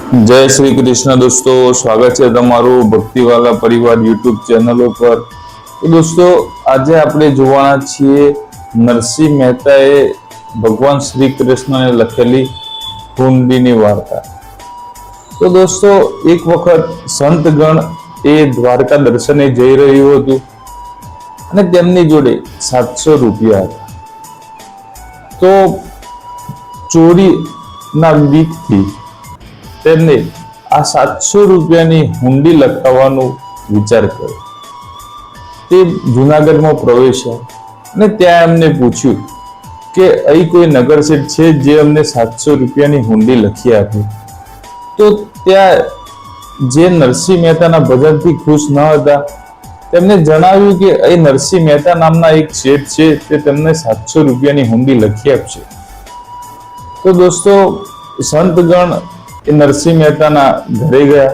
जय श्री कृष्ण दोस्तों, स्वागत है तमारू भक्तिवाला परिवार यूट्यूब चैनल पर। तो दोस्तों आज आपणे जोवाना छीए नरसिंह मेहताए भगवान श्री कृष्ण ने लखेली हुंडीनी वार्ता। तो दोस्तों एक वखत संतगण ए द्वारका दर्शने जई रह्युं हतुं अने तेमनी जोडे 700 रुपया हता। तो चोरी ना बीकथी तेमने आ 700 रुपयानी हुंडी लखावવાનો विचार कर्यो। ते जूनागढ़मां प्रवेश्या अने त्यां एमने पूछ्युं के અહીં કોઈ નગરસેઠ છે જે અમને 700 રૂપિયાની હુંડી લખી આપે। તો ત્યાં જે નરસિંહ મહેતાના ભજનથી ખુશ ન હતા તેમને જણાવ્યું કે અહીં નરસિંહ મહેતા નામના એક શેઠ છે તે તમને 700 રૂપિયાની હુંડી લખી આપશે। તો દોસ્તો સંતગણ नरसिंह मेहता घरे गया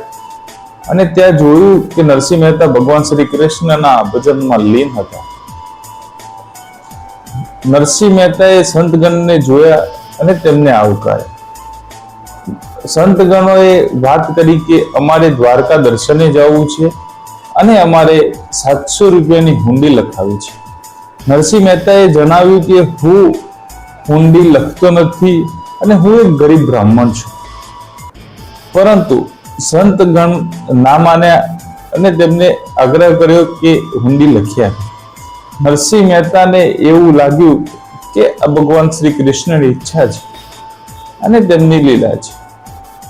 અને ત્યાં જોયું કે નરસિંહ મહેતા ભગવાન શ્રી કૃષ્ણના ભજનમાં લીન હતા। નરસિંહ મહેતાએ સંતગણને જોયા અને તેમને આવકાર્યા। સંતગણોએ વાત કરી કે અમારે દ્વારકા દર્શને જવું છે અને અમારે 700 રૂપિયાની હુંડી લખાવી છે। નરસિંહ મહેતાએ જણાવ્યું કે હું હુંડી લખતો નથી અને હું એક ગરીબ બ્રાહ્મણ છું। परंतु संतगण ना मान्या अने तेमने आग्रह कर्यो के हुंडी लखी आपे। नरसिंह मेहता ने एवुं लाग्युं के आ भगवान श्री कृष्णनी इच्छा छे अने तेमनी लीला छे।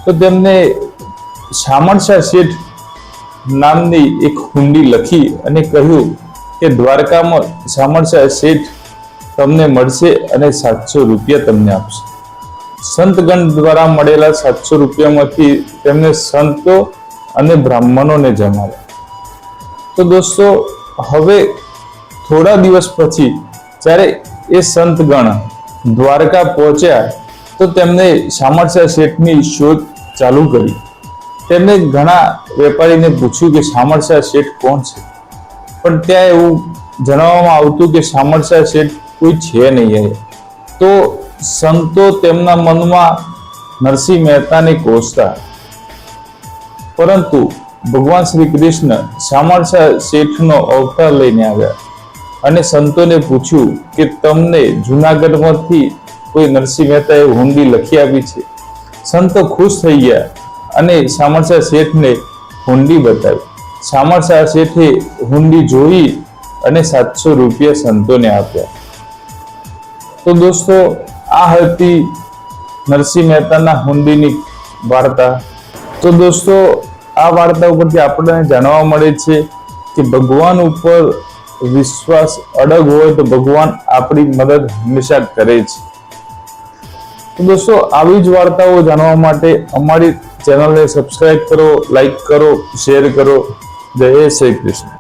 तो तेमने शामळशा शेठ नामनी एक हुंडी लखी अने कह्युं के द्वारकामां शामळशा शेठ तमने मळशे अने 700 रुपया तमने आपशे। संतगण द्वारा मळेला 700 रुपयामांथी तेमने संतो अने ब्राह्मणोने जमाड्या। तो दोस्तों हवे थोड़ा दिवस पछी ज्यारे ए संतगण द्वारका पहोंच्या तो तेमने शामळशा शेठनी शोध चालू करी। तेमने घणा वेपारीने पूछ्युं के शामळशा शेठ कोण छे, पण त्यां एवुं जणाववामां आवतुं के शामळशा शेठ कोई छे नहीं। तो संतो तेमना मनमा नरसिंह मेहता ने कोसता, परंतु भगवान श्री कृष्ण शामळशा शेठनो अवतार लईने आव्या अने संतोने पूछ्युं के तमने जूनागढ़मांथी कोई नरसिंह मेहताए हुंडी लखी आपी छे। संतो खुश थई गया अने शामळशा शेठने हुंडी बतावी। शामळशा शेठे हुंडी जोई अने 700 रुपया संतोने आप्या। तो दोस्तों आ हती नरसिंह मेहताना हुंडीनी वार्ता। तो दोस्तों आ वार्ता उपरथी आपणे जाणवा मळे छे कि भगवान उपर विश्वास अडग होय तो भगवान आपणी मदद हमेशा करे छे। तो दोस्तों आवी ज वार्ताओ जाणवा माटे अमारी चेनलने सब्सक्राइब करो, लाइक करो, शेर करो। जय श्री कृष्ण।